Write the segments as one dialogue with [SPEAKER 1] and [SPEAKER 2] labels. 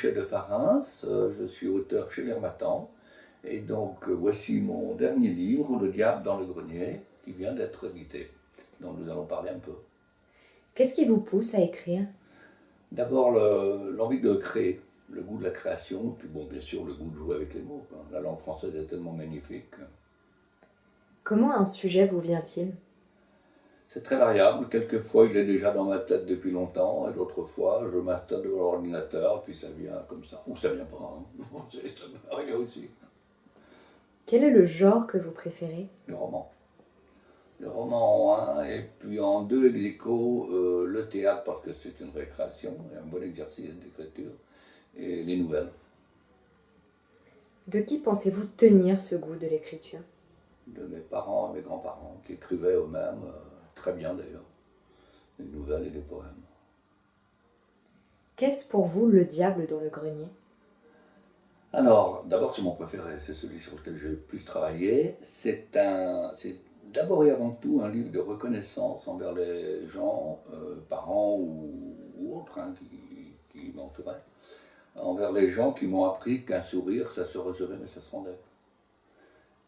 [SPEAKER 1] Bouchet de Farins, je suis auteur chez l'Harmattan, et donc voici mon dernier livre, Le diable dans le grenier, qui vient d'être édité, dont nous allons parler un peu.
[SPEAKER 2] Qu'est-ce qui vous pousse à écrire?
[SPEAKER 1] D'abord l'envie de créer, le goût de la création, puis bon, bien sûr le goût de jouer avec les mots, quoi. La langue française est tellement magnifique.
[SPEAKER 2] Comment un sujet vous vient-il?
[SPEAKER 1] C'est très variable, quelquefois il est déjà dans ma tête depuis longtemps, et d'autres fois je m'installe devant l'ordinateur, puis ça vient comme ça, ou ça vient pas, hein. Ça peut arriver aussi.
[SPEAKER 2] Quel est le genre que vous préférez?
[SPEAKER 1] Le roman. Le roman en un, et puis en deux, ex aequo, le théâtre, parce que c'est une récréation et un bon exercice d'écriture, et les nouvelles.
[SPEAKER 2] De qui pensez-vous tenir ce goût de l'écriture?
[SPEAKER 1] De mes parents et mes grands-parents, qui écrivaient eux-mêmes, très bien d'ailleurs, des nouvelles et des poèmes.
[SPEAKER 2] Qu'est-ce pour vous le diable dans le grenier?
[SPEAKER 1] Alors, d'abord, c'est mon préféré, c'est celui sur lequel j'ai le plus travaillé. C'est d'abord et avant tout un livre de reconnaissance envers les gens, parents ou autres, hein, qui m'entouraient, envers les gens qui m'ont appris qu'un sourire, ça se recevait mais ça se rendait.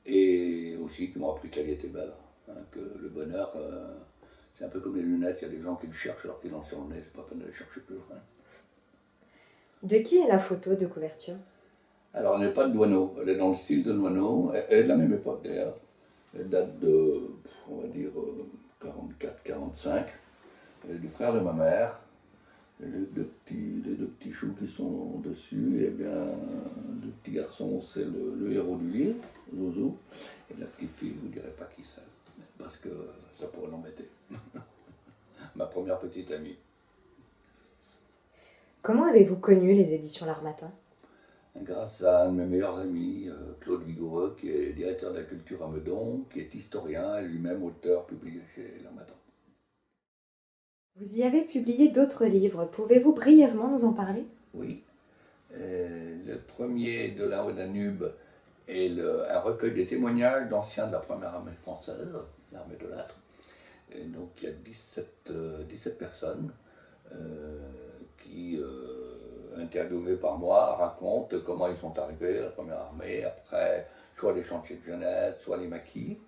[SPEAKER 1] Et aussi qui m'ont appris que la vie était belle, hein, que le bonheur, c'est un peu comme les lunettes, il y a des gens qui le cherchent alors qu'ils l'ont sur le nez, c'est pas peine de les chercher plus loin.
[SPEAKER 2] De qui est la photo de couverture?
[SPEAKER 1] Alors, elle n'est pas de Doisneau, elle est dans le style de Doisneau, elle est de la même époque d'ailleurs. Elle date de, on va dire, 44-45. Elle est du frère de ma mère. Et les deux petits choux qui sont dessus, eh bien, le petit garçon, c'est le héros du livre, Zouzou. Et la petite fille, vous ne direz pas qui c'est, parce que ça pourrait l'embêter. Ma première petite amie.
[SPEAKER 2] Comment avez-vous connu les éditions L'Harmattan?
[SPEAKER 1] Grâce à un de mes meilleurs amis, Claude Vigoureux, qui est directeur de la culture à Meudon, qui est historien et lui-même auteur publié chez L'Harmattan.
[SPEAKER 2] Vous y avez publié d'autres livres. Pouvez-vous brièvement nous en parler?
[SPEAKER 1] Oui. Le premier, De là au Danube, est un recueil de témoignages d'anciens de la première armée française, l'armée de l'Âtre. Et donc il y a 17 personnes qui, interviewées par moi, racontent comment ils sont arrivés à la première armée, après soit les chantiers de jeunesse, soit les maquis,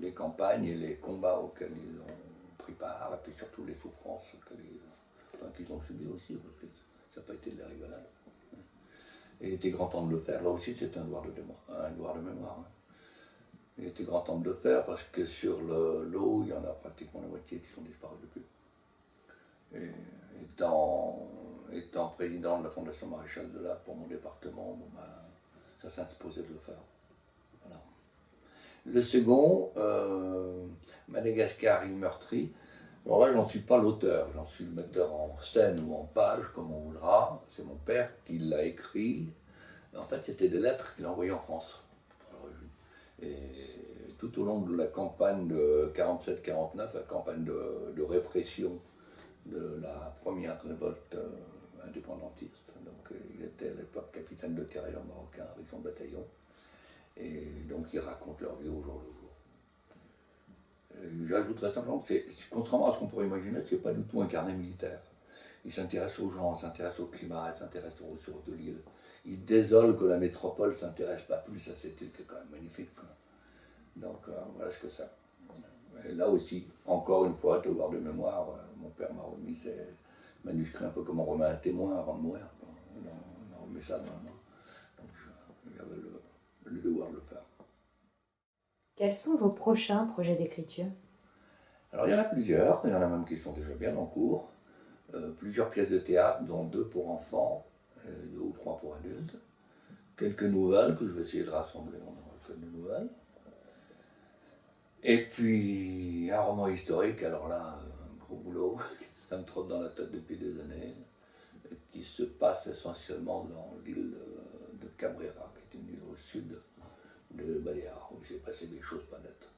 [SPEAKER 1] les campagnes et les combats auxquels ils ont pris part, et puis surtout les souffrances qu'ils ont subies aussi, parce que ça n'a pas été de la rigolade. Et il était grand temps de le faire, là aussi c'est un devoir de mémoire. Hein. Il était grand temps de le faire parce que sur l'eau, il y en a pratiquement la moitié qui sont disparus depuis. Et étant président de la Fondation Maréchal de l'Art pour mon département, bon ben, ça s'imposait de le faire. Voilà. Le second, Madagascar, île meurtrie. Alors là, j'en suis pas l'auteur, j'en suis le metteur en scène ou en page, comme on voudra. C'est mon père qui l'a écrit. En fait, c'était des lettres qu'il a envoyées en France. Et tout au long de la campagne de 47-49, la campagne de répression de la première révolte indépendantiste. Donc il était à l'époque capitaine de tirailleurs marocain avec son bataillon. Et donc ils racontent leur vie au jour le jour. J'ajouterais simplement que contrairement à ce qu'on pourrait imaginer, ce n'est pas du tout un carnet militaire. Il s'intéresse aux gens, il s'intéresse au climat, il s'intéresse aux ressources de l'île. Il se désole que la métropole ne s'intéresse pas plus à cette île qui est quand même magnifique. Quoi. Donc voilà ce que c'est. Et là aussi, encore une fois, devoir de mémoire, mon père m'a remis ces manuscrits un peu comme on remet un témoin avant de mourir. On a remis ça dans la main. Donc j'avais le devoir de le faire.
[SPEAKER 2] Quels sont vos prochains projets d'écriture?
[SPEAKER 1] Alors il y en a plusieurs, il y en a même qui sont déjà bien en cours. Plusieurs pièces de théâtre, dont 2 pour enfants, 2 ou 3 pour adultes. Quelques nouvelles que je vais essayer de rassembler en un recueil de nouvelles. Et puis un roman historique, alors là, un gros boulot, ça me trotte dans la tête depuis des années, qui se passe essentiellement dans l'île de Cabrera, qui est une île au sud de Baléares, où j'ai passé des choses pas nettes.